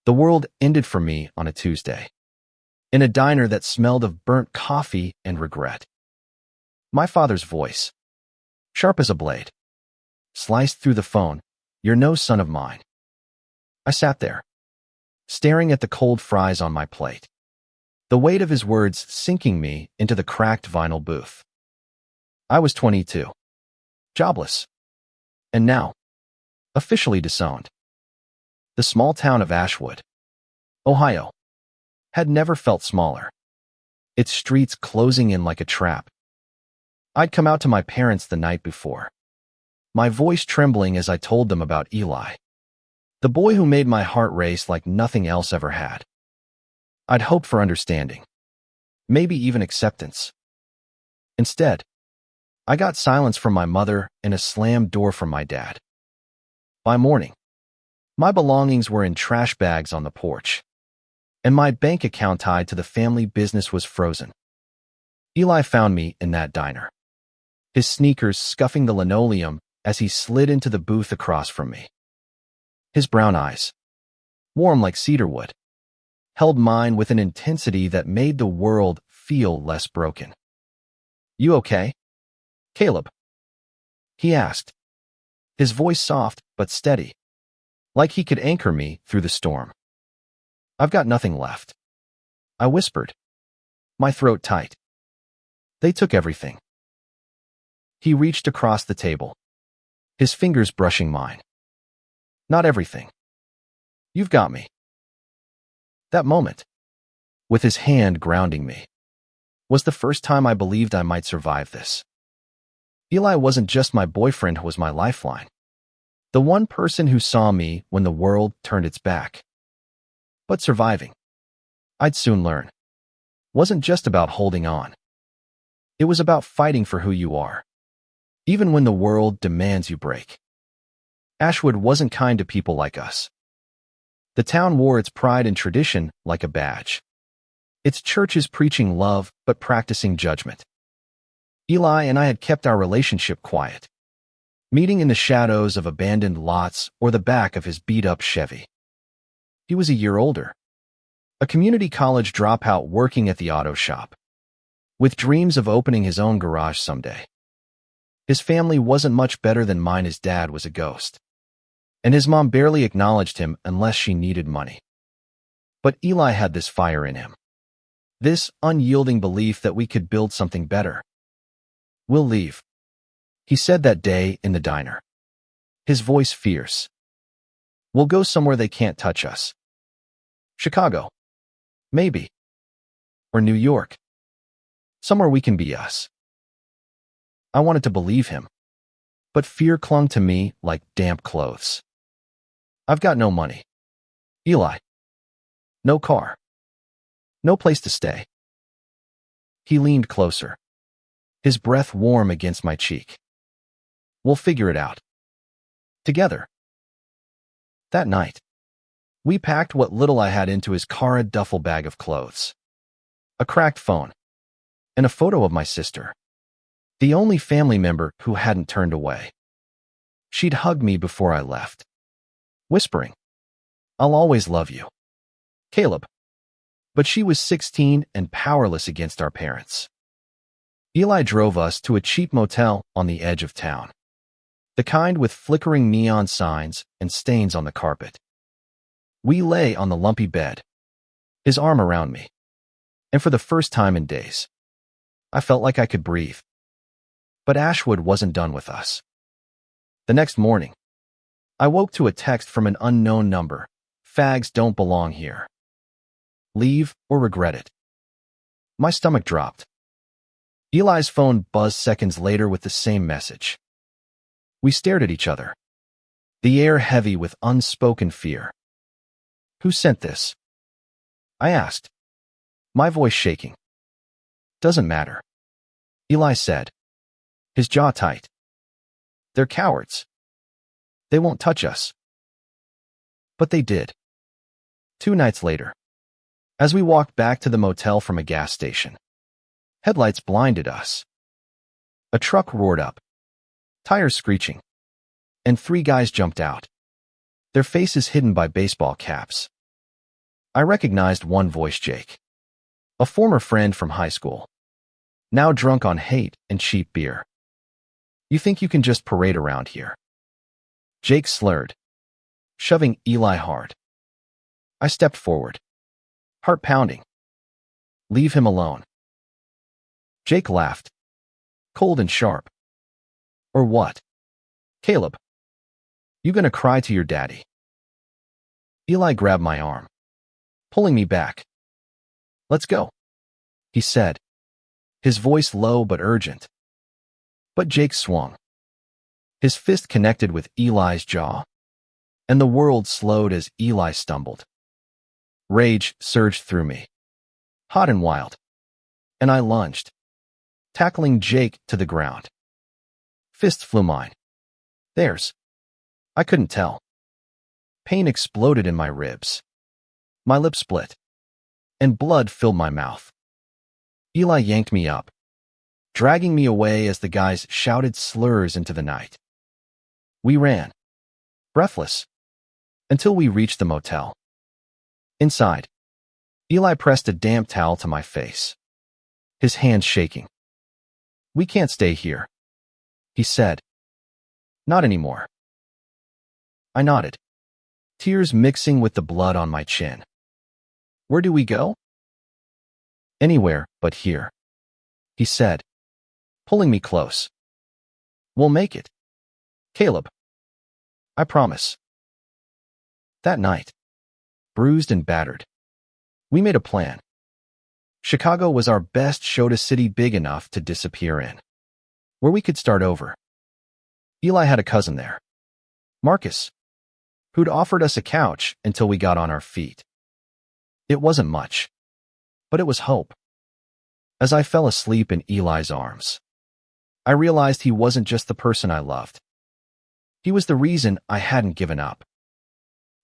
The world ended for me on a Tuesday, in a diner that smelled of burnt coffee and regret. My father's voice, sharp as a blade, sliced through the phone. "You're no son of mine." I sat there, staring at the cold fries on my plate, the weight of his words sinking me into the cracked vinyl booth. I was 22, jobless, and now officially disowned. The small town of Ashwood, Ohio, had never felt smaller, its streets closing in like a trap. I'd come out to my parents the night before, my voice trembling as I told them about Eli, the boy who made my heart race like nothing else ever had. I'd hoped for understanding, maybe even acceptance. Instead, I got silence from my mother and a slammed door from my dad. By morning, my belongings were in trash bags on the porch, and my bank account tied to the family business was frozen. Eli found me in that diner, his sneakers scuffing the linoleum as he slid into the booth across from me. His brown eyes, warm like cedarwood, held mine with an intensity that made the world feel less broken. "You okay, Caleb?" he asked, his voice soft but steady, like he could anchor me through the storm. "I've got nothing left," I whispered, my throat tight. "They took everything." He reached across the table, his fingers brushing mine. "Not everything. You've got me." That moment, with his hand grounding me, was the first time I believed I might survive this. Eli wasn't just my boyfriend who was my lifeline, the one person who saw me when the world turned its back. But surviving, I'd soon learn, wasn't just about holding on. It was about fighting for who you are, even when the world demands you break. Ashwood wasn't kind to people like us. The town wore its pride and tradition like a badge, its churches preaching love but practicing judgment. Eli and I had kept our relationship quiet, meeting in the shadows of abandoned lots or the back of his beat-up Chevy. He was a year older, a community college dropout working at the auto shop, with dreams of opening his own garage someday. His family wasn't much better than mine. His dad was a ghost, and his mom barely acknowledged him unless she needed money. But Eli had this fire in him, this unyielding belief that we could build something better. "We'll leave," he said that day in the diner, his voice fierce. "We'll go somewhere they can't touch us. Chicago, maybe. Or New York. Somewhere we can be us." I wanted to believe him, but fear clung to me like damp clothes. "I've got no money, Eli. No car. No place to stay." He leaned closer, his breath warm against my cheek. "We'll figure it out. Together." That night, we packed what little I had into his car, a duffel bag of clothes, a cracked phone, and a photo of my sister, the only family member who hadn't turned away. She'd hug me before I left, whispering, "I'll always love you, Caleb." But she was 16 and powerless against our parents. Eli drove us to a cheap motel on the edge of town, the kind with flickering neon signs and stains on the carpet. We lay on the lumpy bed, his arm around me, and for the first time in days, I felt like I could breathe. But Ashwood wasn't done with us. The next morning, I woke to a text from an unknown number. "Fags don't belong here. Leave or regret it." My stomach dropped. Eli's phone buzzed seconds later with the same message. We stared at each other, the air heavy with unspoken fear. "Who sent this?" I asked, my voice shaking. "Doesn't matter," Eli said, his jaw tight. "They're cowards. They won't touch us." But they did. 2 nights later, as we walked back to the motel from a gas station, headlights blinded us. A truck roared up, tires screeching, and 3 guys jumped out, their faces hidden by baseball caps. I recognized one voice, Jake, a former friend from high school, now drunk on hate and cheap beer. You think you can just parade around here? Jake slurred, shoving Eli hard. I stepped forward, heart pounding. Leave him alone. Jake laughed, cold and sharp. Or what? Caleb, you gonna cry to your daddy? Eli grabbed my arm, pulling me back. Let's go, he said, his voice low but urgent. But Jake swung. His fist connected with Eli's jaw, and the world slowed as Eli stumbled. Rage surged through me, hot and wild, and I lunged, tackling Jake to the ground. Fist flew mine. Theirs. I couldn't tell. Pain exploded in my ribs. My lips split, and blood filled my mouth. Eli yanked me up, dragging me away as the guys shouted slurs into the night. We ran, breathless, until we reached the motel. Inside, Eli pressed a damp towel to my face, his hands shaking. We can't stay here, he said. Not anymore. I nodded, tears mixing with the blood on my chin. Where do we go? Anywhere but here, he said, pulling me close. We'll make it, Caleb. I promise. That night, bruised and battered, we made a plan. Chicago was our best showed, a city big enough to disappear in, where we could start over. Eli had a cousin there, Marcus, who'd offered us a couch until we got on our feet. It wasn't much, but it was hope. As I fell asleep in Eli's arms, I realized he wasn't just the person I loved. He was the reason I hadn't given up.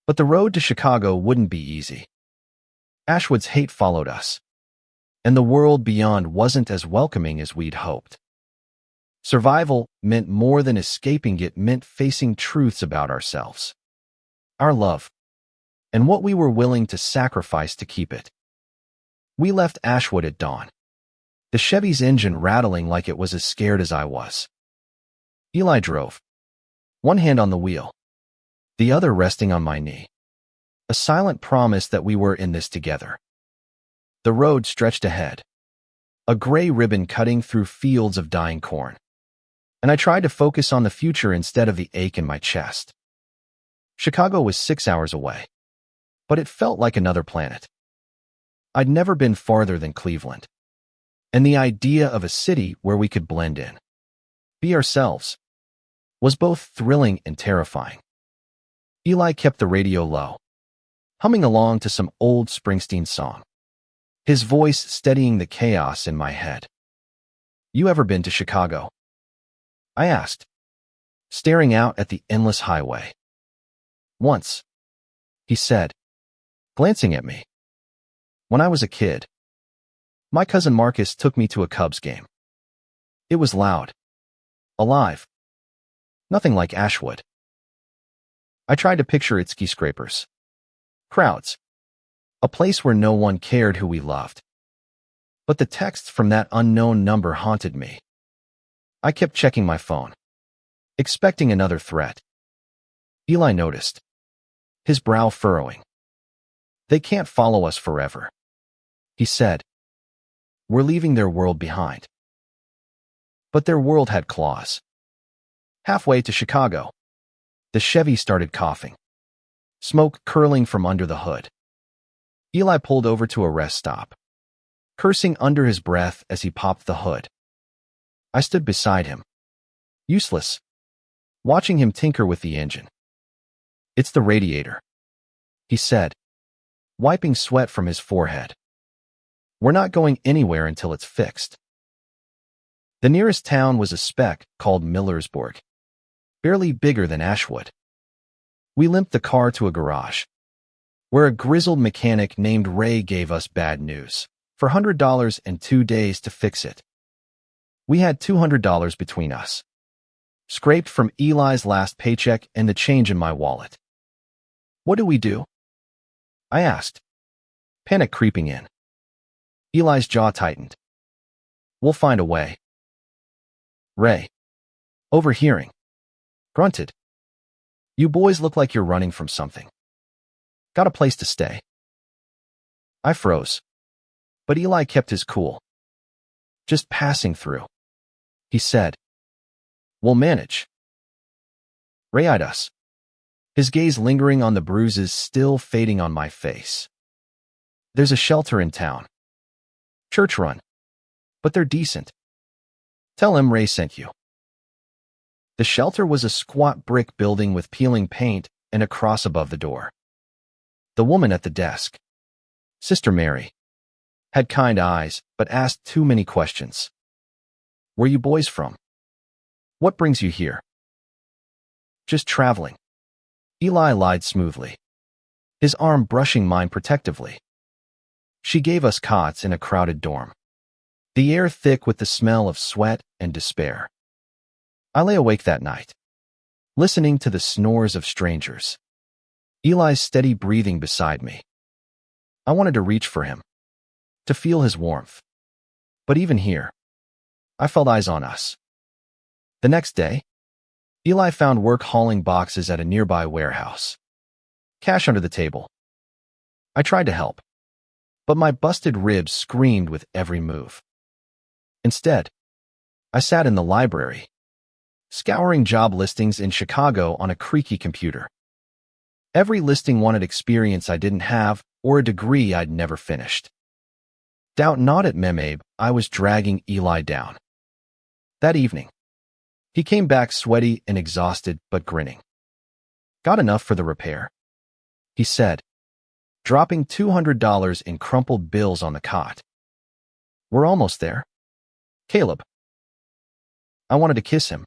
But the road to Chicago wouldn't be easy. Ashwood's hate followed us, and the world beyond wasn't as welcoming as we'd hoped. Survival meant more than escaping, it meant facing truths about ourselves, our love, and what we were willing to sacrifice to keep it. We left Ashwood at dawn, the Chevy's engine rattling like it was as scared as I was. Eli drove, one hand on the wheel, the other resting on my knee, a silent promise that we were in this together. The road stretched ahead, a gray ribbon cutting through fields of dying corn, and I tried to focus on the future instead of the ache in my chest. Chicago was 6 hours away, but it felt like another planet. I'd never been farther than Cleveland, and the idea of a city where we could blend in, be ourselves, was both thrilling and terrifying. Eli kept the radio low, humming along to some old Springsteen song, his voice steadying the chaos in my head. You ever been to Chicago? I asked, staring out at the endless highway. Once, he said, glancing at me. When I was a kid, my cousin Marcus took me to a Cubs game. It was loud, alive, nothing like Ashwood. I tried to picture its skyscrapers, crowds, a place where no one cared who we loved. But the texts from that unknown number haunted me. I kept checking my phone, expecting another threat. Eli noticed, his brow furrowing. They can't follow us forever, he said. We're leaving their world behind. But their world had claws. Halfway to Chicago, the Chevy started coughing, smoke curling from under the hood. Eli pulled over to a rest stop, cursing under his breath as he popped the hood. I stood beside him, useless, watching him tinker with the engine. It's the radiator, he said, wiping sweat from his forehead. We're not going anywhere until it's fixed. The nearest town was a speck called Millersburg, barely bigger than Ashwood. We limped the car to a garage, where a grizzled mechanic named Ray gave us bad news. For $100 and 2 days to fix it. We had $200 between us, scraped from Eli's last paycheck and the change in my wallet. What do we do? I asked, Panic creeping in. Eli's jaw tightened. We'll find a way. Ray, overhearing, grunted. You boys look like you're running from something. Got a place to stay? I froze. But Eli kept his cool. Just passing through. He said, We'll manage. Ray eyed us, his gaze lingering on the bruises still fading on my face. There's a shelter in town. Church run. But they're decent. Tell him Ray sent you. The shelter was a squat brick building with peeling paint and a cross above the door. The woman at the desk, Sister Mary, had kind eyes but asked too many questions. Where you boys from? What brings you here? Just traveling. Eli lied smoothly, his arm brushing mine protectively. She gave us cots in a crowded dorm, the air thick with the smell of sweat and despair. I lay awake that night, listening to the snores of strangers, Eli's steady breathing beside me. I wanted to reach for him, to feel his warmth. But even here, I felt eyes on us. The next day, Eli found work hauling boxes at a nearby warehouse. Cash under the table. I tried to help, but my busted ribs screamed with every move. Instead, I sat in the library, scouring job listings in Chicago on a creaky computer. Every listing wanted experience I didn't have or a degree I'd never finished. Doubt not at Memabe, I was dragging Eli down. That evening, he came back sweaty and exhausted but grinning. Got enough for the repair, he said, dropping $200 in crumpled bills on the cot. We're almost there. Caleb. I wanted to kiss him,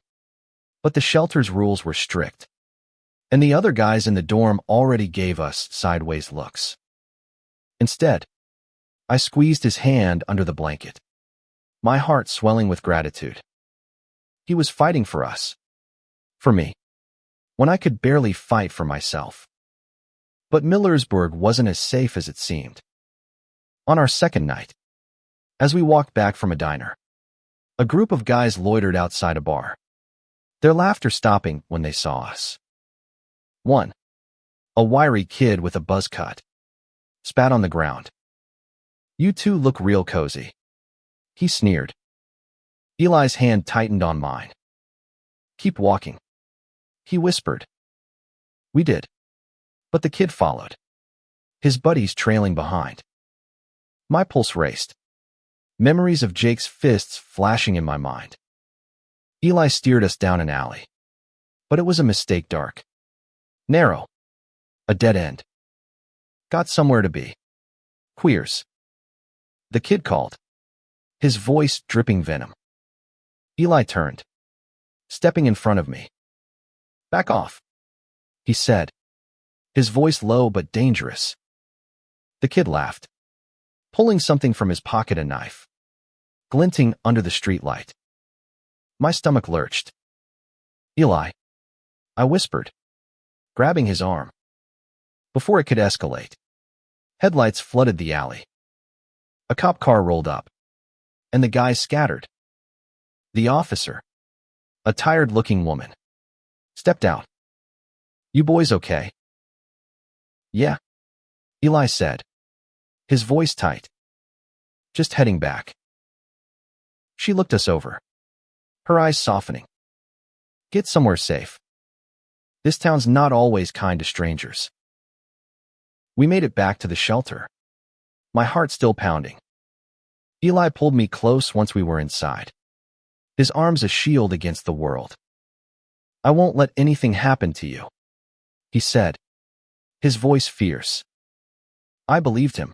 but the shelter's rules were strict, and the other guys in the dorm already gave us sideways looks. Instead, I squeezed his hand under the blanket, my heart swelling with gratitude. He was fighting for us, for me, when I could barely fight for myself. But Millersburg wasn't as safe as it seemed. On our second night, as we walked back from a diner, a group of guys loitered outside a bar, their laughter stopping when they saw us. One, a wiry kid with a buzz cut, spat on the ground. You two look real cozy, he sneered. Eli's hand tightened on mine. Keep walking, he whispered. We did, but the kid followed, his buddies trailing behind. My pulse raced, memories of Jake's fists flashing in my mind. Eli steered us down an alley, but it was a mistake, dark, narrow, a dead end. Got somewhere to be. Queers. The kid called, his voice dripping venom. Eli turned, stepping in front of me. Back off, he said, his voice low but dangerous. The kid laughed, pulling something from his pocket, a knife, glinting under the streetlight. My stomach lurched. Eli, I whispered, grabbing his arm. Before it could escalate, headlights flooded the alley. A cop car rolled up, and the guys scattered. The officer, a tired-looking woman, stepped out. You boys okay? Yeah, Eli said, his voice tight. Just heading back. She looked us over, her eyes softening. Get somewhere safe. This town's not always kind to strangers. We made it back to the shelter, my heart still pounding. Eli pulled me close once we were inside, his arms a shield against the world. I won't let anything happen to you, he said, his voice fierce. I believed him,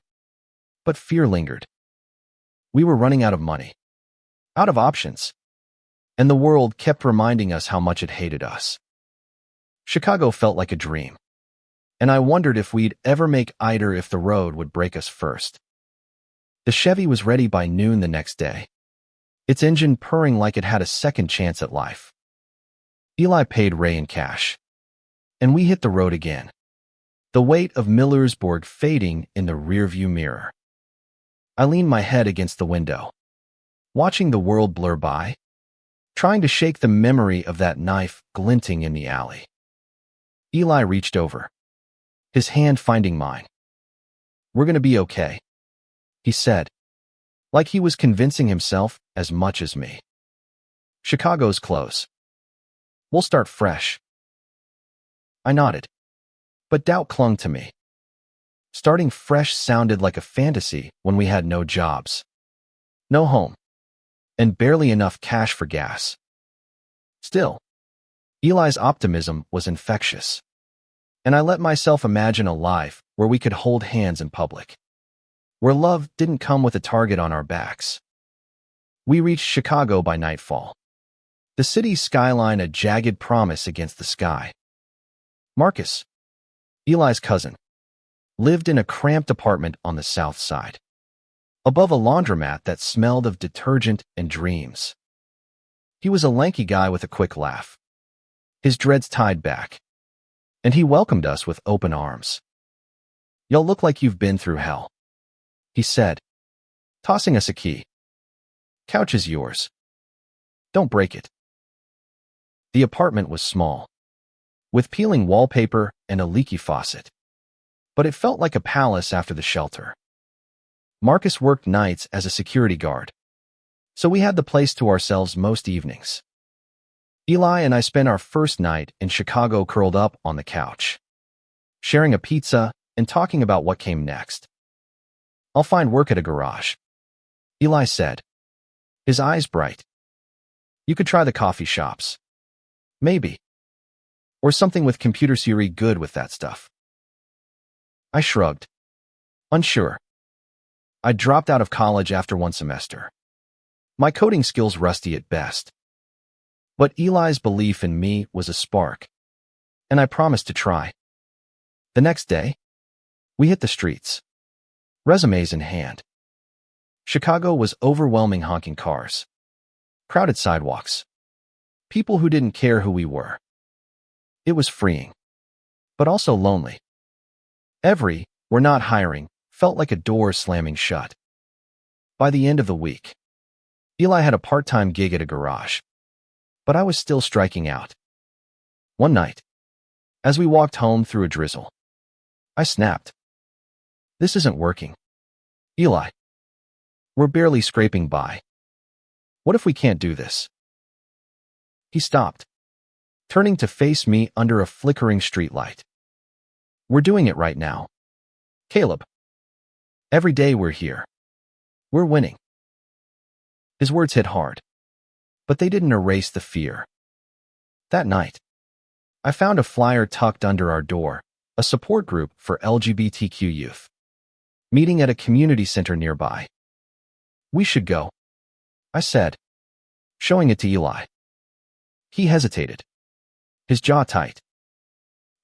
but fear lingered. We were running out of money, out of options, and the world kept reminding us how much it hated us. Chicago felt like a dream, and I wondered if we'd ever make either, if the road would break us first. The Chevy was ready by noon the next day, its engine purring like it had a second chance at life. Eli paid Ray in cash, and we hit the road again, the weight of Millersburg fading in the rearview mirror. I leaned my head against the window, watching the world blur by, trying to shake the memory of that knife glinting in the alley. Eli reached over, his hand finding mine. "We're gonna be okay," he said, like he was convincing himself as much as me. "Chicago's close. We'll start fresh." I nodded, but doubt clung to me. Starting fresh sounded like a fantasy when we had no jobs, no home, and barely enough cash for gas. Still, Eli's optimism was infectious, and I let myself imagine a life where we could hold hands in public, where love didn't come with a target on our backs. We reached Chicago by nightfall, the city's skyline a jagged promise against the sky. Marcus, Eli's cousin, lived in a cramped apartment on the south side, above a laundromat that smelled of detergent and dreams. He was a lanky guy with a quick laugh, his dreads tied back, and he welcomed us with open arms. "Y'all look like you've been through hell," he said, tossing us a key. "Couch is yours. Don't break it." The apartment was small, with peeling wallpaper and a leaky faucet, but it felt like a palace after the shelter. Marcus worked nights as a security guard, so we had the place to ourselves most evenings. Eli and I spent our first night in Chicago curled up on the couch, sharing a pizza and talking about what came next. "I'll find work at a garage," Eli said, his eyes bright. "You could try the coffee shops. Maybe. Or something with computer Siri good with that stuff." I shrugged, unsure. I dropped out of college after one semester, my coding skills rusty at best. But Eli's belief in me was a spark, and I promised to try. The next day, we hit the streets, resumes in hand. Chicago was overwhelming honking cars, crowded sidewalks, people who didn't care who we were. It was freeing, but also lonely. "We're not hiring" felt like a door slamming shut. By the end of the week, Eli had a part-time gig at a garage, but I was still striking out. One night, as we walked home through a drizzle, I snapped. "This isn't working, Eli. We're barely scraping by. What if we can't do this?" He stopped, turning to face me under a flickering streetlight. "We're doing it right now, Caleb. Every day we're here. We're winning." His words hit hard, but they didn't erase the fear. That night, I found a flyer tucked under our door, a support group for LGBTQ youth, meeting at a community center nearby. "We should go," I said, showing it to Eli. He hesitated, his jaw tight.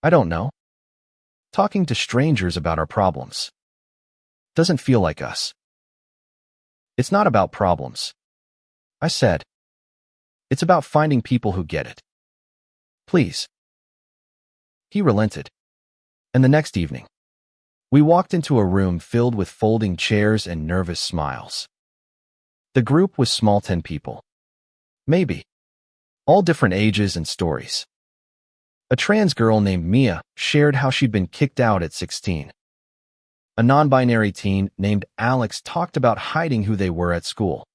"I don't know. Talking to strangers about our problems doesn't feel like us." "It's not about problems," I said. "It's about finding people who get it. Please." He relented, and the next evening, we walked into a room filled with folding chairs and nervous smiles. The group was small, 10 people, maybe, all different ages and stories. A trans girl named Mia shared how she'd been kicked out at 16. A non-binary teen named Alex talked about hiding who they were at school.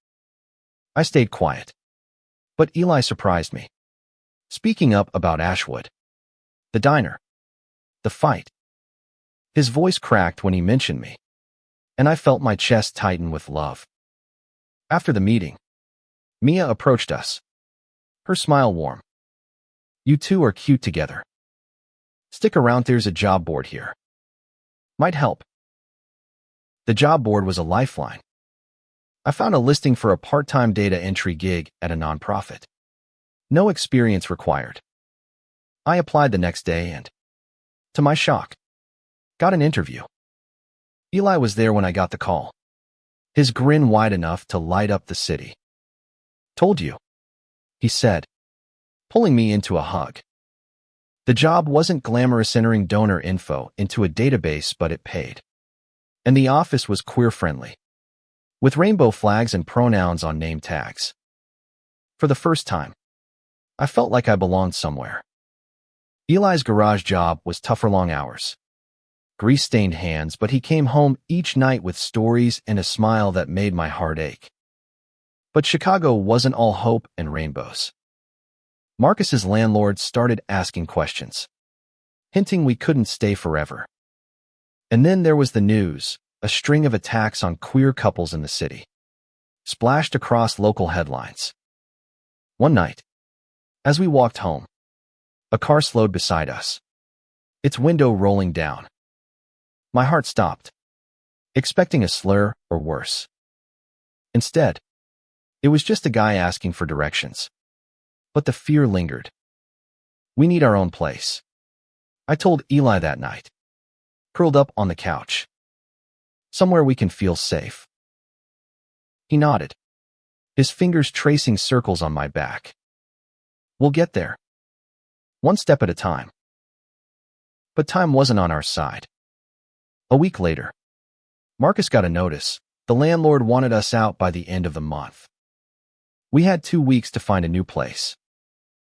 I stayed quiet, but Eli surprised me, speaking up about Ashwood, the diner, the fight. His voice cracked when he mentioned me, and I felt my chest tighten with love. After the meeting, Mia approached us, her smile warm. "You two are cute together. Stick around, there's a job board here. Might help." The job board was a lifeline. I found a listing for a part-time data entry gig at a nonprofit. No experience required. I applied the next day and, to my shock, got an interview. Eli was there when I got the call, his grin wide enough to light up the city. "Told you," he said, pulling me into a hug. The job wasn't glamorous entering donor info into a database, but it paid. And the office was queer-friendly, with rainbow flags and pronouns on name tags. For the first time, I felt like I belonged somewhere. Eli's garage job was tough for long hours, grease-stained hands, but he came home each night with stories and a smile that made my heart ache. But Chicago wasn't all hope and rainbows. Marcus's landlord started asking questions, hinting we couldn't stay forever. And then there was the news, a string of attacks on queer couples in the city, splashed across local headlines. One night, as we walked home, a car slowed beside us, its window rolling down. My heart stopped, expecting a slur or worse. Instead, it was just a guy asking for directions. But the fear lingered. We need our own place, I told Eli that night, curled up on the couch. Somewhere we can feel safe. He nodded, his fingers tracing circles on my back. We'll get there, one step at a time. But time wasn't on our side. A week later, Marcus got a notice. The landlord wanted us out by the end of the month. We had 2 weeks to find a new place,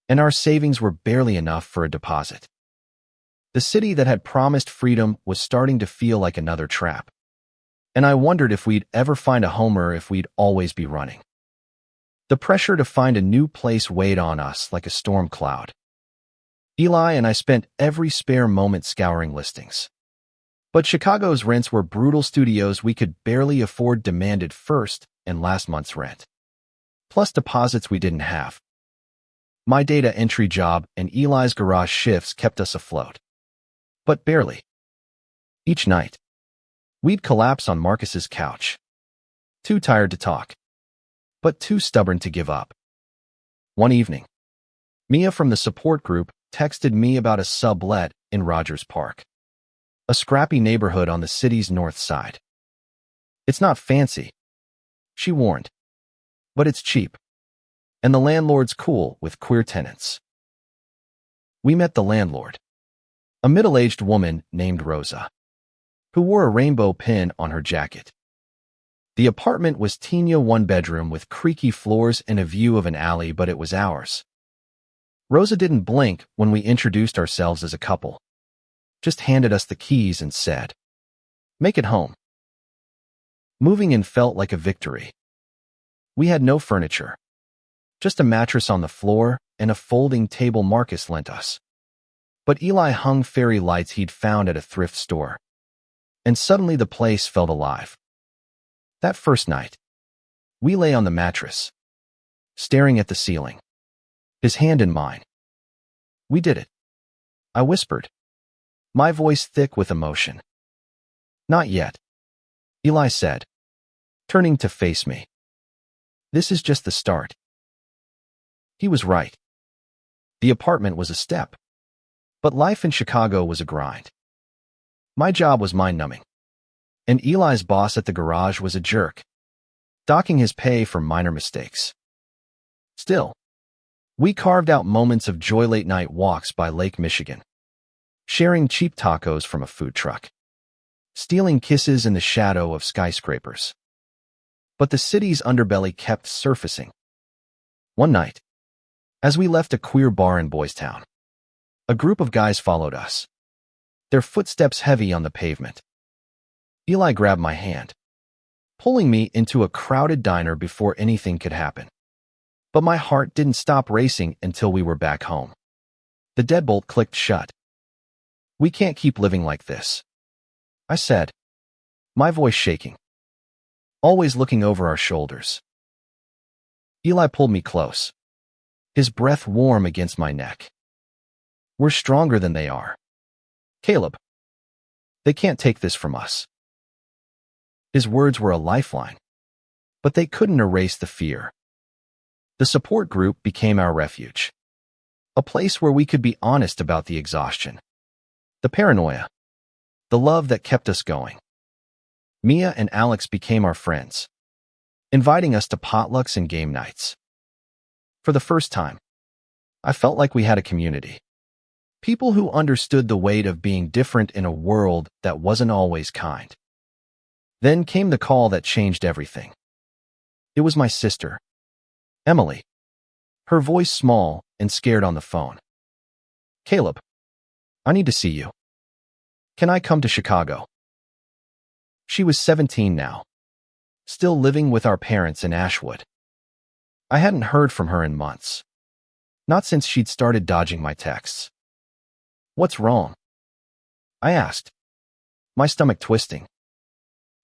and our savings were barely enough for a deposit. The city that had promised freedom was starting to feel like another trap, and I wondered if we'd ever find a home or if we'd always be running. The pressure to find a new place weighed on us like a storm cloud. Eli and I spent every spare moment scouring listings. But Chicago's rents were brutal. Studios we could barely afford demanded first and last month's rent, plus deposits we didn't have. My data entry job and Eli's garage shifts kept us afloat, but barely. Each night, we'd collapse on Marcus's couch, too tired to talk, but too stubborn to give up. One evening, Mia from the support group texted me about a sublet in Rogers Park, a scrappy neighborhood on the city's north side. It's not fancy, she warned, but it's cheap, and the landlord's cool with queer tenants. We met the landlord, a middle-aged woman named Rosa, who wore a rainbow pin on her jacket. The apartment was teeny, one bedroom with creaky floors and a view of an alley, but it was ours. Rosa didn't blink when we introduced ourselves as a couple, just handed us the keys and said, "Make it home." Moving in felt like a victory. We had no furniture, just a mattress on the floor and a folding table Marcus lent us. But Eli hung fairy lights he'd found at a thrift store, and suddenly the place felt alive. That first night, we lay on the mattress, staring at the ceiling, his hand in mine. We did it, I whispered, my voice thick with emotion. Not yet, Eli said, turning to face me. This is just the start. He was right. The apartment was a step, but life in Chicago was a grind. My job was mind-numbing, and Eli's boss at the garage was a jerk, docking his pay for minor mistakes. Still, we carved out moments of joy: late-night walks by Lake Michigan, sharing cheap tacos from a food truck, stealing kisses in the shadow of skyscrapers. But the city's underbelly kept surfacing. One night, as we left a queer bar in Boys Town, a group of guys followed us, their footsteps heavy on the pavement. Eli grabbed my hand, pulling me into a crowded diner before anything could happen. But my heart didn't stop racing until we were back home. The deadbolt clicked shut. We can't keep living like this, I said, my voice shaking, always looking over our shoulders. Eli pulled me close, his breath warm against my neck. We're stronger than they are, Caleb. They can't take this from us. His words were a lifeline, but they couldn't erase the fear. The support group became our refuge, a place where we could be honest about the exhaustion, the paranoia, the love that kept us going. Mia and Alex became our friends, inviting us to potlucks and game nights. For the first time, I felt like we had a community, People who understood the weight of being different in a world that wasn't always kind. Then came the call that changed everything. It was my sister, Emily. Her voice small and scared on the phone. Caleb, I need to see you. Can I come to Chicago? She was 17 now, still living with our parents in Ashwood. I hadn't heard from her in months. Not since she'd started dodging my texts. What's wrong? I asked, my stomach twisting.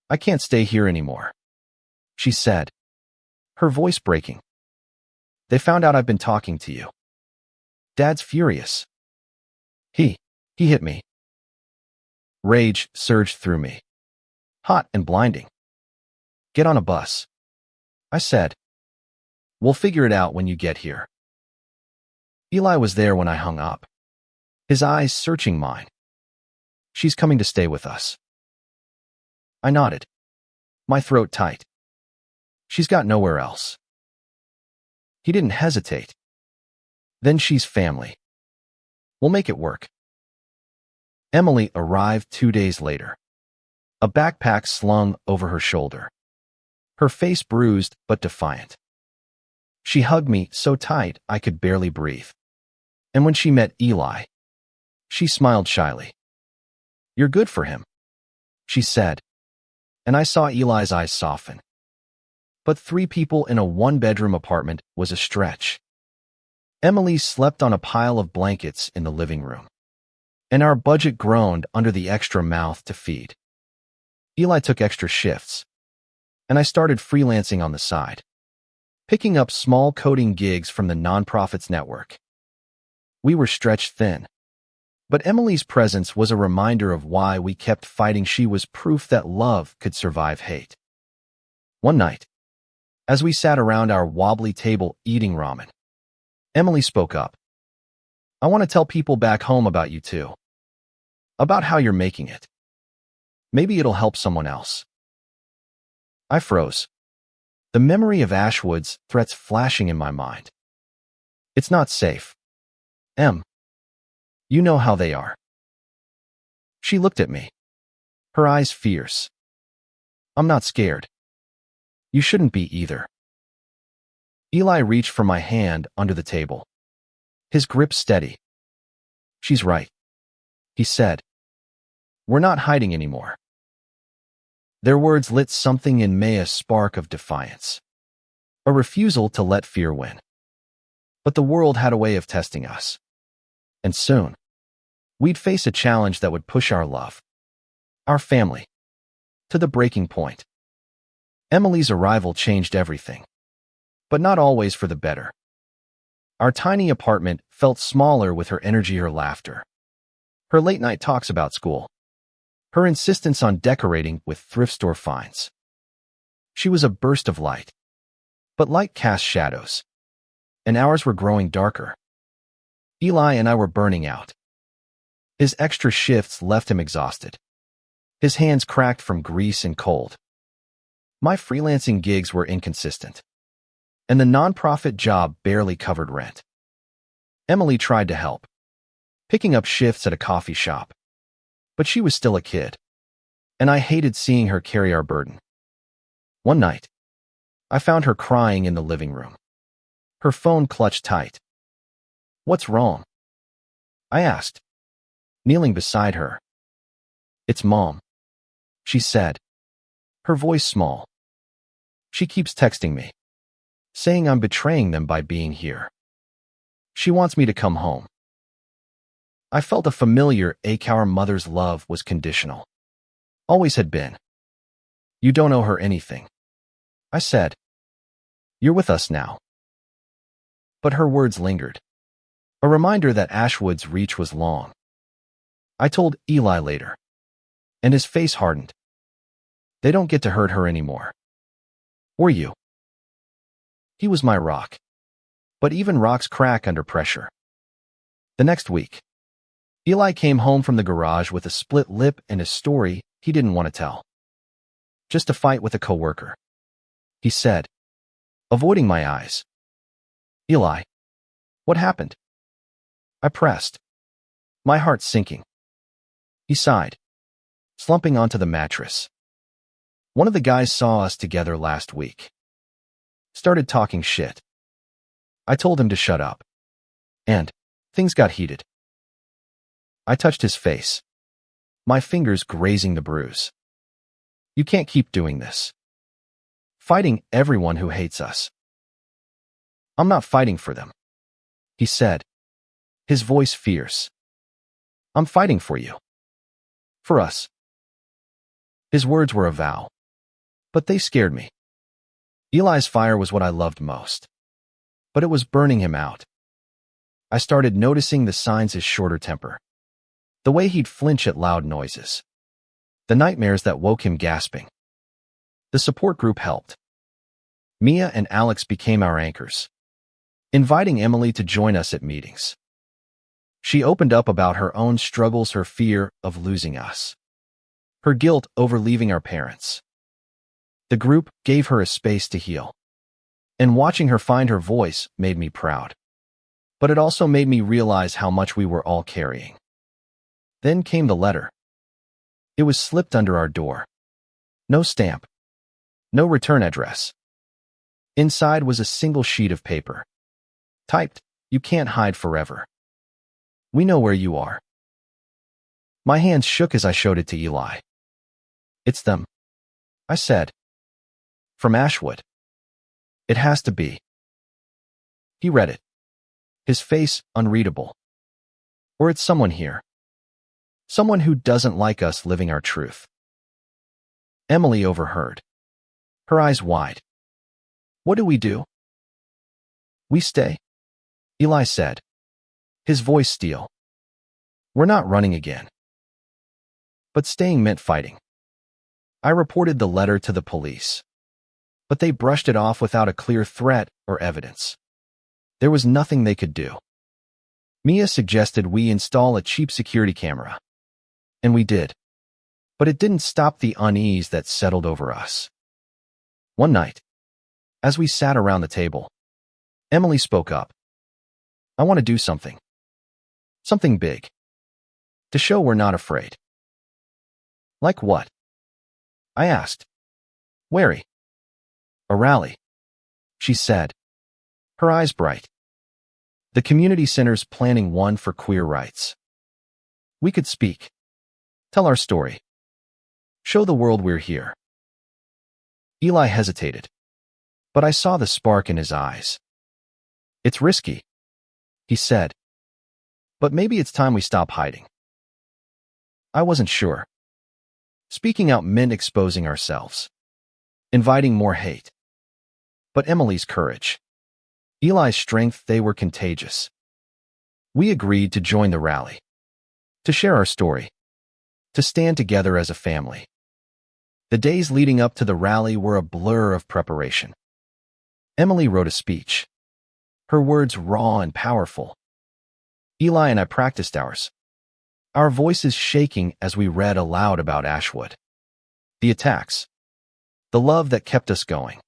I can't stay here anymore, she said, her voice breaking. They found out I've been talking to you. Dad's furious. He hit me. Rage surged through me, hot and blinding. Get on a bus, I said. We'll figure it out when you get here. Eli was there when I hung up, his eyes searching mine. She's coming to stay with us. I nodded, my throat tight. She's got nowhere else. He didn't hesitate. Then she's family. We'll make it work. Emily arrived 2 days later, a backpack slung over her shoulder, her face bruised but defiant. She hugged me so tight I could barely breathe. And when she met Eli, she smiled shyly. You're good for him, she said, and I saw Eli's eyes soften. But 3 people in a 1-bedroom apartment was a stretch. Emily slept on a pile of blankets in the living room, and our budget groaned under the extra mouth to feed. Eli took extra shifts, and I started freelancing on the side, picking up small coding gigs from the nonprofits network. We were stretched thin, but Emily's presence was a reminder of why we kept fighting. She was proof that love could survive hate. One night, as we sat around our wobbly table eating ramen, Emily spoke up. I want to tell people back home about you too. About how you're making it. Maybe it'll help someone else. I froze, the memory of Ashwood's threats flashing in my mind. It's not safe. Em. You know how they are. She looked at me, her eyes fierce. I'm not scared. You shouldn't be either. Eli reached for my hand under the table, his grip steady. She's right, he said. We're not hiding anymore. Their words lit something in me, a spark of defiance, a refusal to let fear win. But the world had a way of testing us, and soon, we'd face a challenge that would push our love, our family, to the breaking point. Emily's arrival changed everything, but not always for the better. Our tiny apartment felt smaller with her energy, her laughter, her late-night talks about school, her insistence on decorating with thrift store finds. She was a burst of light, but light cast shadows, and ours were growing darker. Eli and I were burning out. His extra shifts left him exhausted, his hands cracked from grease and cold. My freelancing gigs were inconsistent, and the nonprofit job barely covered rent. Emily tried to help, picking up shifts at a coffee shop, but she was still a kid, and I hated seeing her carry our burden. One night, I found her crying in the living room, her phone clutched tight. What's wrong? I asked, kneeling beside her. It's Mom, she said, her voice small. She keeps texting me, saying I'm betraying them by being here. She wants me to come home. I felt a familiar ache. Our mother's love was conditional. Always had been. You don't owe her anything, I said. You're with us now. But her words lingered, a reminder that Ashwood's reach was long. I told Eli later, and his face hardened. They don't get to hurt her anymore. Or you. He was my rock. But even rocks crack under pressure. The next week, Eli came home from the garage with a split lip and a story he didn't want to tell. Just a fight with a coworker, he said, avoiding my eyes. Eli, what happened? I pressed, My heart sinking. He sighed, slumping onto the mattress. One of the guys saw us together last week. Started talking shit. I told him to shut up. And things got heated. I touched his face, my fingers grazing the bruise. You can't keep doing this. Fighting everyone who hates us. I'm not fighting for them, he said, his voice fierce. I'm fighting for you. For us. His words were a vow, but they scared me. Eli's fire was what I loved most, but it was burning him out. I started noticing the signs: his shorter temper, the way he'd flinch at loud noises, the nightmares that woke him gasping. The support group helped. Mia and Alex became our anchors, inviting Emily to join us at meetings. She opened up about her own struggles, her fear of losing us, her guilt over leaving our parents. The group gave her a space to heal, and watching her find her voice made me proud. But it also made me realize how much we were all carrying. Then came the letter. It was slipped under our door. No stamp. No return address. Inside was a single sheet of paper. Typed, "You can't hide forever. We know where you are." My hands shook as I showed it to Eli. "It's them," I said. "From Ashwood. It has to be." He read it, his face unreadable. "Or it's someone here. Someone who doesn't like us living our truth." Emily overheard, her eyes wide. "What do we do?" "We stay," Eli said, his voice steel. "We're not running again." But staying meant fighting. I reported the letter to the police, but they brushed it off without a clear threat or evidence. There was nothing they could do. Mia suggested we install a cheap security camera, and we did. But it didn't stop the unease that settled over us. One night, as we sat around the table, Emily spoke up. "I want to do something. Something big. To show we're not afraid." "Like what?" I asked, wary. "A rally," she said, her eyes bright. "The community center's planning one for queer rights. We could speak, tell our story, show the world we're here." Eli hesitated, but I saw the spark in his eyes. "It's risky," he said, "but maybe it's time we stop hiding." I wasn't sure. Speaking out meant exposing ourselves, inviting more hate. But Emily's courage, Eli's strength, they were contagious. We agreed to join the rally, to share our story, to stand together as a family. The days leading up to the rally were a blur of preparation. Emily wrote a speech, her words raw and powerful. Eli and I practiced ours, our voices shaking as we read aloud about Ashwood, the attacks, the love that kept us going.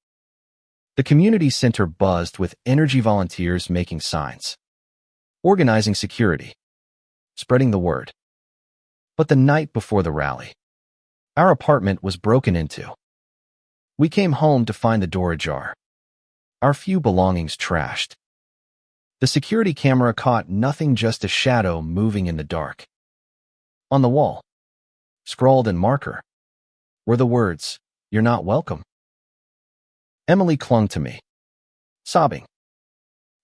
The community center buzzed with energy, volunteers making signs, organizing security, spreading the word. But the night before the rally, our apartment was broken into. We came home to find the door ajar, our few belongings trashed. The security camera caught nothing, just a shadow moving in the dark. On the wall, scrawled in marker, were the words, "You're not welcome." Emily clung to me, sobbing.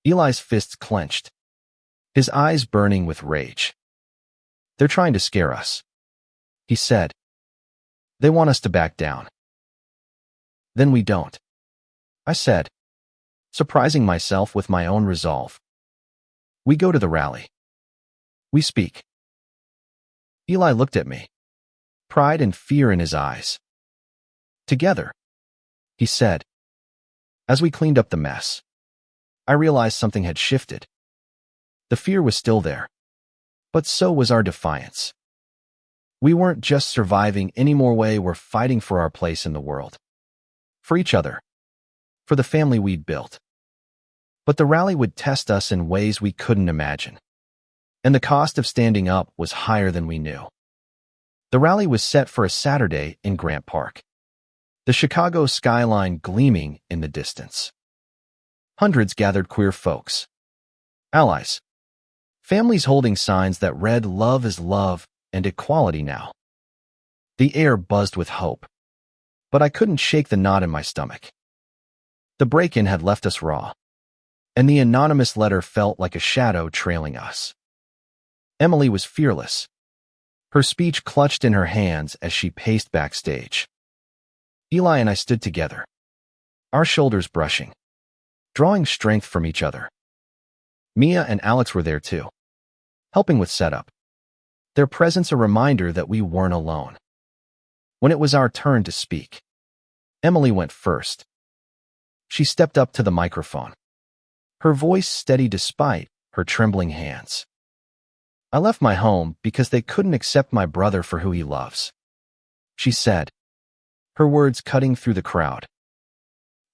Eli's fists clenched, his eyes burning with rage. "They're trying to scare us," he said. "They want us to back down." "Then we don't," I said, surprising myself with my own resolve. "We go to the rally. We speak." Eli looked at me, pride and fear in his eyes. "Together," he said. As we cleaned up the mess, I realized something had shifted. The fear was still there, but so was our defiance. We weren't just surviving anymore, we were fighting for our place in the world. For each other. For the family we'd built. But the rally would test us in ways we couldn't imagine. and the cost of standing up was higher than we knew. The rally was set for a Saturday in Grant Park, the Chicago skyline gleaming in the distance. Hundreds gathered: queer folks, allies, families holding signs that read "Love is love" and "Equality now." The air buzzed with hope, but I couldn't shake the knot in my stomach. The break-in had left us raw, and the anonymous letter felt like a shadow trailing us. Emily was fearless, her speech clutched in her hands as she paced backstage. Eli and I stood together, our shoulders brushing, drawing strength from each other. Mia and Alex were there too, helping with setup, their presence a reminder that we weren't alone. When it was our turn to speak, Emily went first. She stepped up to the microphone, her voice steady despite her trembling hands. "I left my home because they couldn't accept my brother for who he loves," she said, her words cutting through the crowd.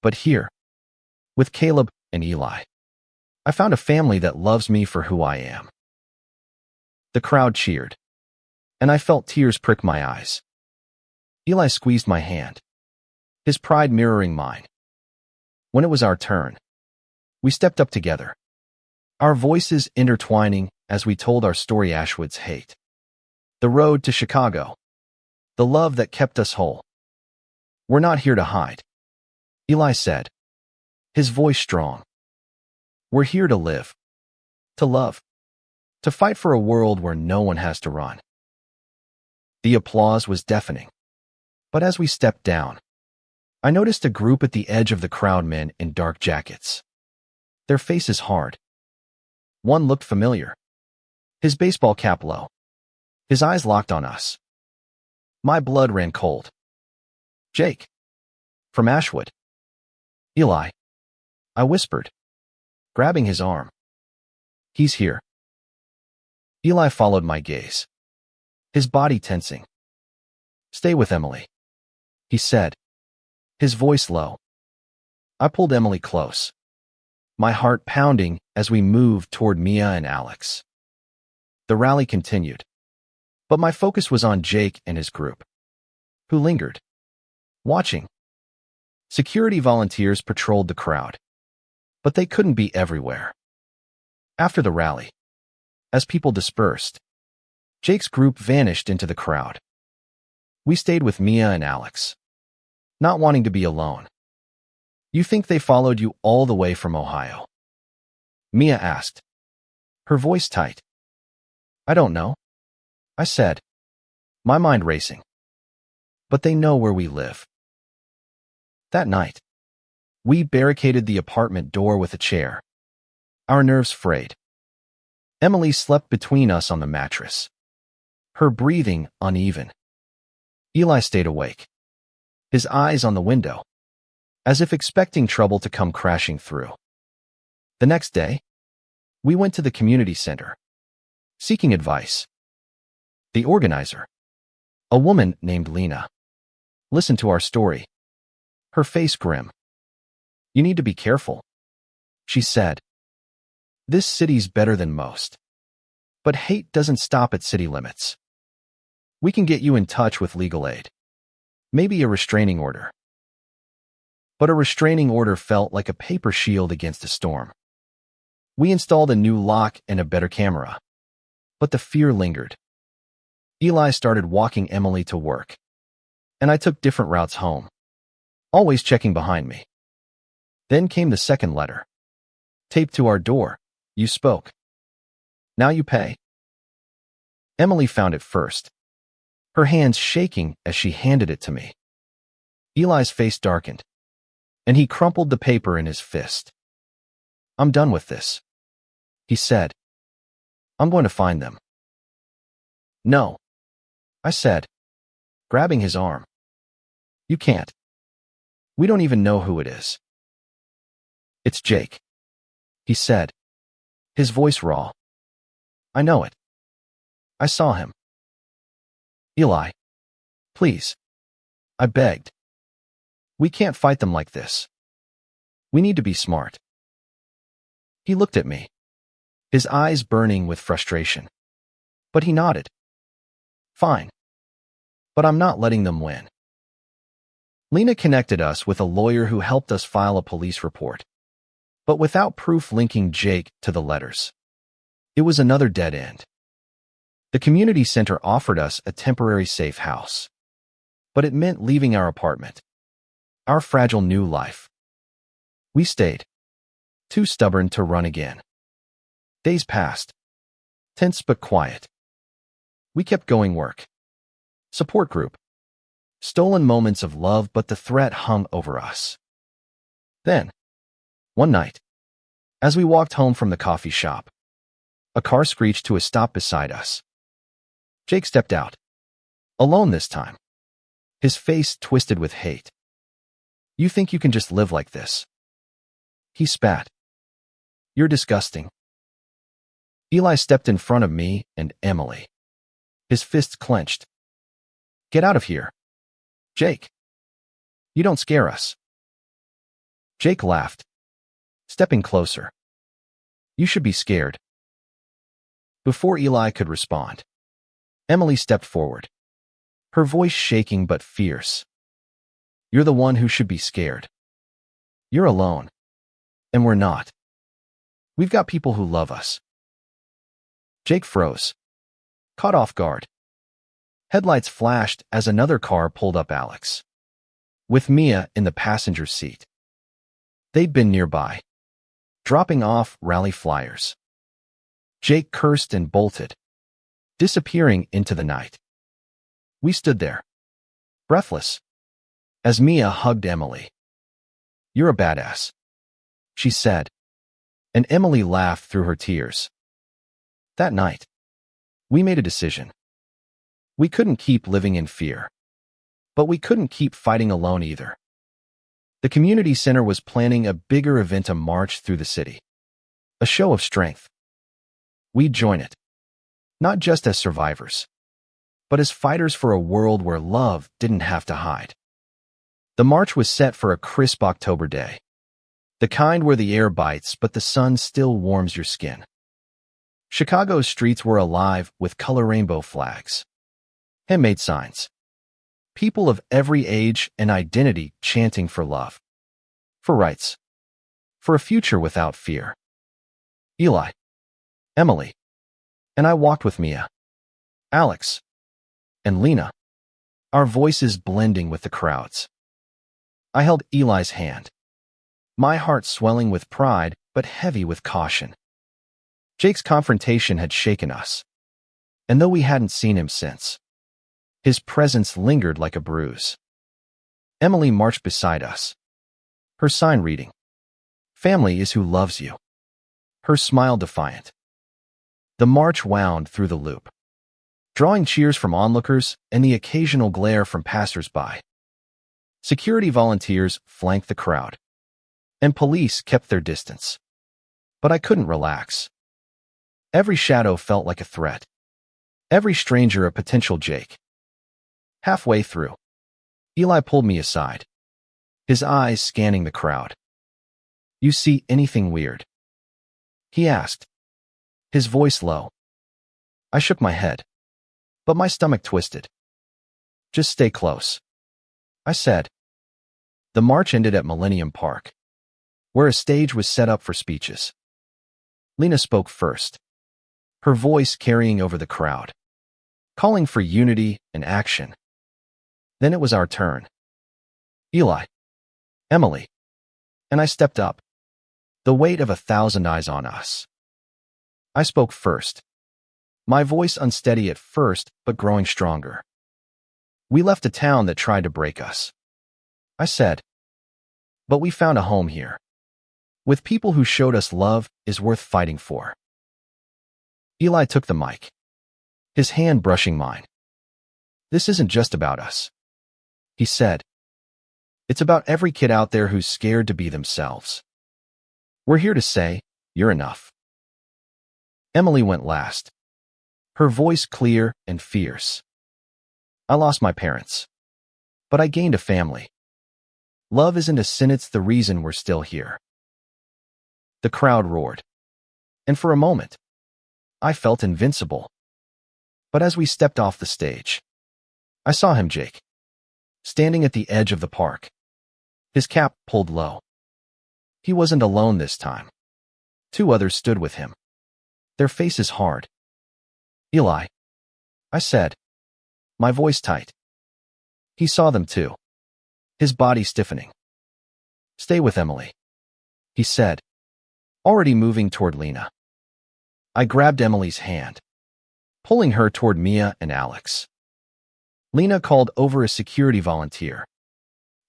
"But here, with Caleb and Eli, I found a family that loves me for who I am." The crowd cheered, and I felt tears prick my eyes. Eli squeezed my hand, his pride mirroring mine. When it was our turn, we stepped up together, our voices intertwining as we told our story: Ashwood's hate, the road to Chicago, the love that kept us whole. "We're not here to hide," Eli said, his voice strong. "We're here to live, to love, to fight for a world where no one has to run." The applause was deafening, but as we stepped down, I noticed a group at the edge of the crowd, men in dark jackets, their faces hard. One looked familiar, his baseball cap low, his eyes locked on us. My blood ran cold. "Jake, from Ashwood." "Eli," I whispered, grabbing his arm. "He's here." Eli followed my gaze, his body tensing. "Stay with Emily," he said, his voice low. I pulled Emily close, my heart pounding as we moved toward Mia and Alex. The rally continued, but my focus was on Jake and his group, who lingered, watching. Security volunteers patrolled the crowd, but they couldn't be everywhere. After the rally, as people dispersed, Jake's group vanished into the crowd. We stayed with Mia and Alex, not wanting to be alone. "You think they followed you all the way from Ohio?" Mia asked, her voice tight. "I don't know," I said, my mind racing. "But they know where we live." That night, we barricaded the apartment door with a chair, our nerves frayed. Emily slept between us on the mattress, her breathing uneven. Eli stayed awake, his eyes on the window, as if expecting trouble to come crashing through. The next day, we went to the community center, seeking advice. The organizer, a woman named Lena, listened to our story, her face grim. "You need to be careful," she said. "This city's better than most, but hate doesn't stop at city limits. We can get you in touch with legal aid, maybe a restraining order." But a restraining order felt like a paper shield against a storm. We installed a new lock and a better camera, but the fear lingered. Eli started walking Emily to work, and I took different routes home, always checking behind me. Then came the second letter, taped to our door. "You spoke. Now you pay." Emily found it first, her hands shaking as she handed it to me. Eli's face darkened, and he crumpled the paper in his fist. "I'm done with this," he said. "I'm going to find them." "No," I said, grabbing his arm. "You can't. We don't even know who it is." "It's Jake," he said, his voice raw. "I know it. I saw him." "Eli, please," I begged. "We can't fight them like this. We need to be smart." He looked at me, his eyes burning with frustration. But he nodded. Fine. But I'm not letting them win. Lena connected us with a lawyer who helped us file a police report, but without proof linking Jake to the letters. It was another dead end. The community center offered us a temporary safe house, but it meant leaving our apartment, our fragile new life. We stayed, too stubborn to run again. Days passed, tense but quiet. We kept going: work, support group, stolen moments of love, but the threat hung over us. Then, one night, as we walked home from the coffee shop, a car screeched to a stop beside us. Jake stepped out, alone this time, his face twisted with hate. You think you can just live like this? He spat. You're disgusting. Eli stepped in front of me and Emily, his fists clenched. Get out of here, Jake. You don't scare us. Jake laughed, stepping closer. You should be scared. Before Eli could respond, Emily stepped forward, her voice shaking but fierce. You're the one who should be scared. You're alone, and we're not. We've got people who love us. Jake froze, caught off guard. Headlights flashed as another car pulled up Alex, with Mia in the passenger seat. They'd been nearby, dropping off rally flyers. Jake cursed and bolted, disappearing into the night. We stood there, breathless, as Mia hugged Emily. You're a badass, she said, and Emily laughed through her tears. That night, we made a decision. We couldn't keep living in fear, but we couldn't keep fighting alone either. The community center was planning a bigger event, a march through the city, a show of strength. We'd join it, not just as survivors, but as fighters for a world where love didn't have to hide. The march was set for a crisp October day, the kind where the air bites but the sun still warms your skin. Chicago's streets were alive with color rainbow flags, handmade signs, people of every age and identity chanting for love, for rights, for a future without fear. Eli, Emily, and I walked with Mia, Alex, and Lena, our voices blending with the crowd's. I held Eli's hand, my heart swelling with pride but heavy with caution. Jake's confrontation had shaken us, and though we hadn't seen him since, his presence lingered like a bruise. Emily marched beside us, her sign reading, "Family is who loves you," her smile defiant. The march wound through the loop, drawing cheers from onlookers and the occasional glare from passers-by. Security volunteers flanked the crowd, and police kept their distance. But I couldn't relax. Every shadow felt like a threat, every stranger a potential Jake. Halfway through, Eli pulled me aside, his eyes scanning the crowd. You see anything weird? He asked, his voice low. I shook my head, but my stomach twisted. Just stay close, I said. The march ended at Millennium Park, where a stage was set up for speeches. Lena spoke first, her voice carrying over the crowd, calling for unity and action. Then it was our turn. Eli, Emily, and I stepped up, the weight of 1,000 eyes on us. I spoke first, my voice unsteady at first but growing stronger. We left a town that tried to break us, I said, but we found a home here, with people who showed us love is worth fighting for. Eli took the mic, his hand brushing mine. This isn't just about us, he said. It's about every kid out there who's scared to be themselves. We're here to say, you're enough. Emily went last, her voice clear and fierce. I lost my parents, but I gained a family. Love isn't a sin, it's the reason we're still here. The crowd roared, and for a moment, I felt invincible. But as we stepped off the stage, I saw him, Jake, standing at the edge of the park, his cap pulled low. He wasn't alone this time. 2 others stood with him, their faces hard. "Eli," I said, my voice tight. He saw them too, his body stiffening. "Stay with Emily," he said, already moving toward Lena. I grabbed Emily's hand, pulling her toward Mia and Alex. Lena called over a security volunteer,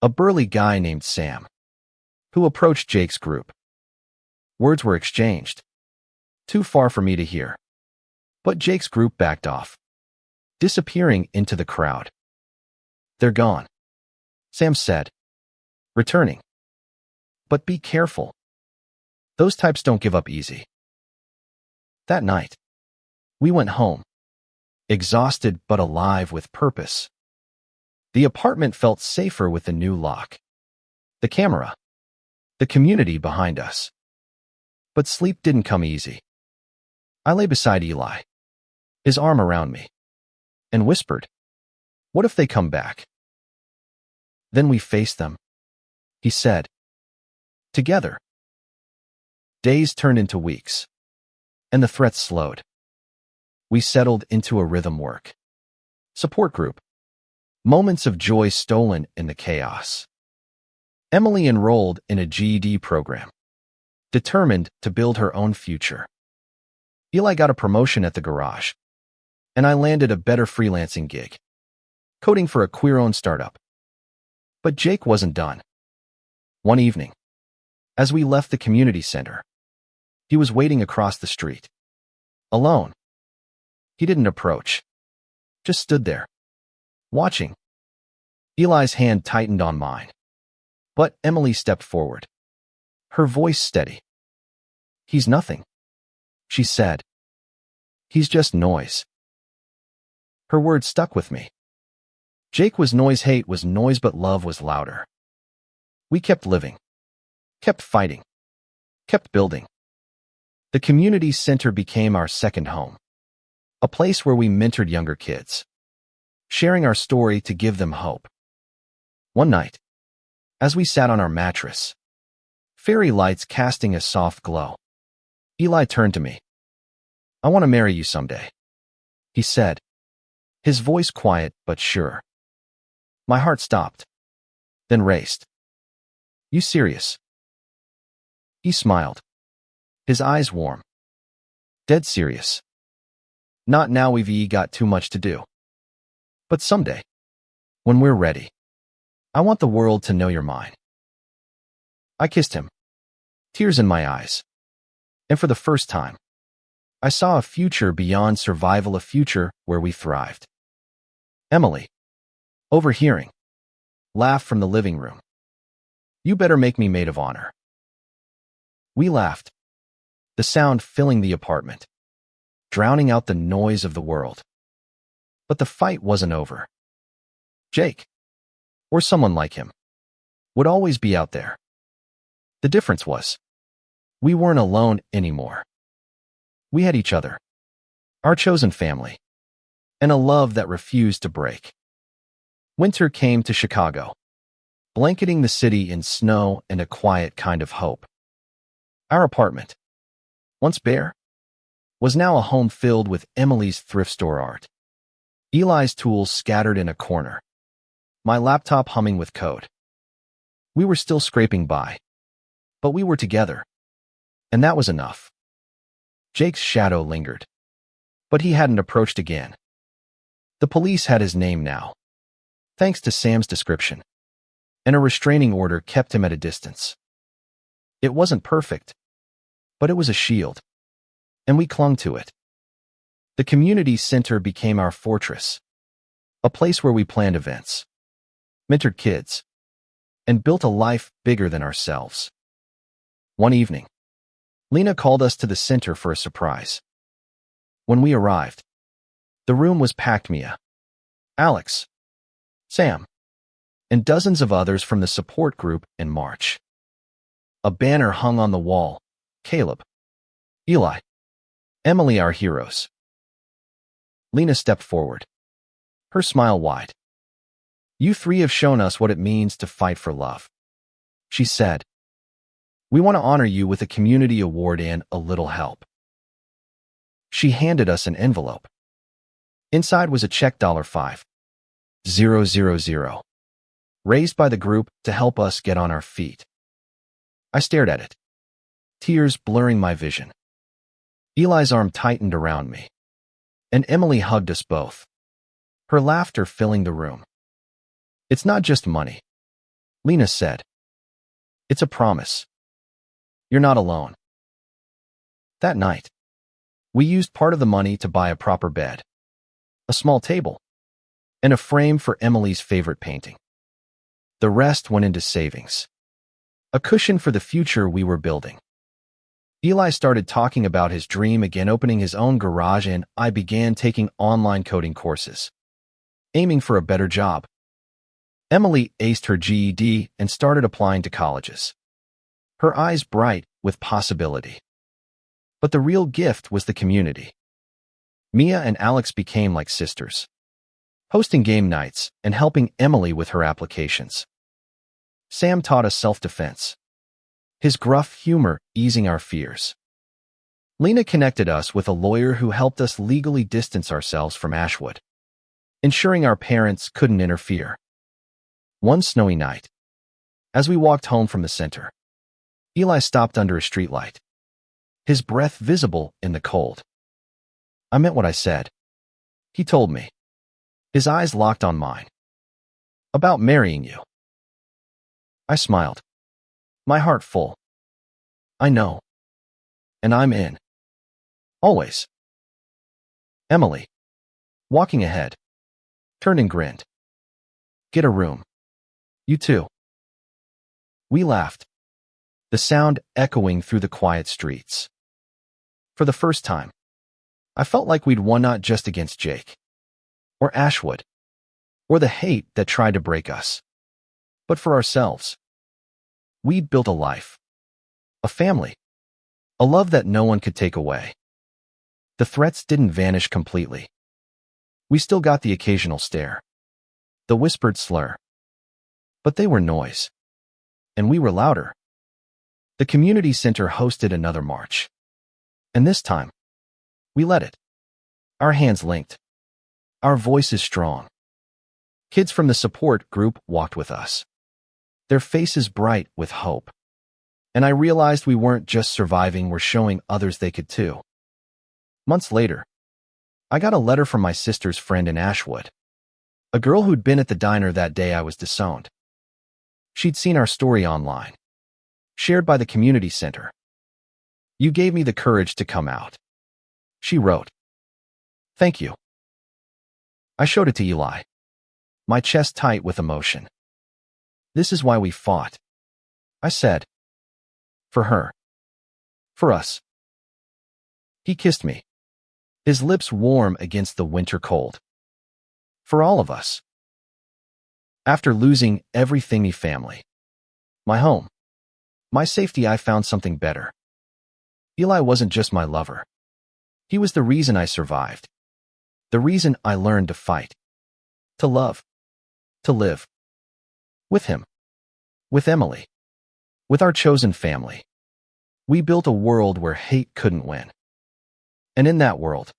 a burly guy named Sam, who approached Jake's group. Words were exchanged, too far for me to hear. But Jake's group backed off, disappearing into the crowd. "They're gone," Sam said, returning. "But be careful. Those types don't give up easy." That night, we went home, exhausted but alive with purpose. The apartment felt safer with the new lock, the camera, the community behind us. But sleep didn't come easy. I lay beside Eli, his arm around me, and whispered, "What if they come back?" "Then we face them," he said. "Together." Days turned into weeks, and the threats slowed. We settled into a rhythm work support group, moments of joy stolen in the chaos. Emily enrolled in a GED program, determined to build her own future. Eli got a promotion at the garage, and I landed a better freelancing gig, coding for a queer-owned startup. But Jake wasn't done. One evening, as we left the community center, he was waiting across the street, alone. He didn't approach, just stood there, watching. Eli's hand tightened on mine, but Emily stepped forward, her voice steady. "He's nothing," she said. "He's just noise." Her words stuck with me. Jake was noise, hate was noise, but love was louder. We kept living, kept fighting, kept building. The community center became our second home, a place where we mentored younger kids, sharing our story to give them hope. One night, as we sat on our mattress, fairy lights casting a soft glow, Eli turned to me. "I want to marry you someday," he said, his voice quiet but sure. My heart stopped, then raced. "You serious?" He smiled, his eyes warm. "Dead serious. Not now, we've got too much to do. But someday, when we're ready, I want the world to know you're mine." I kissed him, tears in my eyes. And for the first time, I saw a future beyond survival, a future where we thrived. Emily, overhearing, laughed from the living room. "You better make me maid of honor." We laughed, the sound filling the apartment, drowning out the noise of the world. But the fight wasn't over. Jake, or someone like him, would always be out there. The difference was, we weren't alone anymore. We had each other, our chosen family, and a love that refused to break. Winter came to Chicago, blanketing the city in snow and a quiet kind of hope. Our apartment, once bare, was now a home filled with Emily's thrift store art, Eli's tools scattered in a corner, my laptop humming with code. We were still scraping by, but we were together, and that was enough. Jake's shadow lingered, but he hadn't approached again. The police had his name now, thanks to Sam's description, and a restraining order kept him at a distance. It wasn't perfect, but it was a shield, and we clung to it. The community center became our fortress, a place where we planned events, mentored kids, and built a life bigger than ourselves. One evening, Lena called us to the center for a surprise. When we arrived, the room was packed. Mia, Alex, Sam, and dozens of others from the support group in March. A banner hung on the wall: Caleb, Eli, Emily, our heroes. Lena stepped forward, her smile wide. You three have shown us what it means to fight for love, she said. We want to honor you with a community award and a little help. She handed us an envelope. Inside was a check $5,000, raised by the group to help us get on our feet. I stared at it, tears blurring my vision. Eli's arm tightened around me, and Emily hugged us both, her laughter filling the room. It's not just money, Lena said. It's a promise. You're not alone. That night, we used part of the money to buy a proper bed, a small table, and a frame for Emily's favorite painting. The rest went into savings, a cushion for the future we were building. Eli started talking about his dream again, opening his own garage, and I began taking online coding courses, aiming for a better job. Emily aced her GED and started applying to colleges, her eyes bright with possibility. But the real gift was the community. Mia and Alex became like sisters, hosting game nights and helping Emily with her applications. Sam taught us self-defense, his gruff humor easing our fears. Lena connected us with a lawyer who helped us legally distance ourselves from Ashwood, ensuring our parents couldn't interfere. One snowy night, as we walked home from the center, Eli stopped under a streetlight, his breath visible in the cold. I meant what I said, he told me, his eyes locked on mine. About marrying you. I smiled, my heart full. I know. And I'm in. Always. Emily, walking ahead, turned and grinned. Get a room. You too. We laughed, the sound echoing through the quiet streets. For the first time, I felt like we'd won, not just against Jake, or Ashwood, or the hate that tried to break us, but for ourselves. We'd built a life, a family, a love that no one could take away. The threats didn't vanish completely. We still got the occasional stare, the whispered slur. But they were noise, and we were louder. The community center hosted another march, and this time, we led it. Our hands linked, our voices strong. Kids from the support group walked with us, their faces bright with hope. And I realized we weren't just surviving, we're showing others they could too. Months later, I got a letter from my sister's friend in Ashwood, a girl who'd been at the diner that day I was disowned. She'd seen our story online, shared by the community center. You gave me the courage to come out, she wrote. Thank you. I showed it to Eli, my chest tight with emotion. This is why we fought, I said. For her. For us. He kissed me, his lips warm against the winter cold. For all of us. After losing everything, my family, my home, my safety, I found something better. Eli wasn't just my lover. He was the reason I survived. The reason I learned to fight, to love, to live. With him, with Emily, with our chosen family, we built a world where hate couldn't win. And in that world,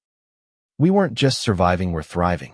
we weren't just surviving, we're thriving.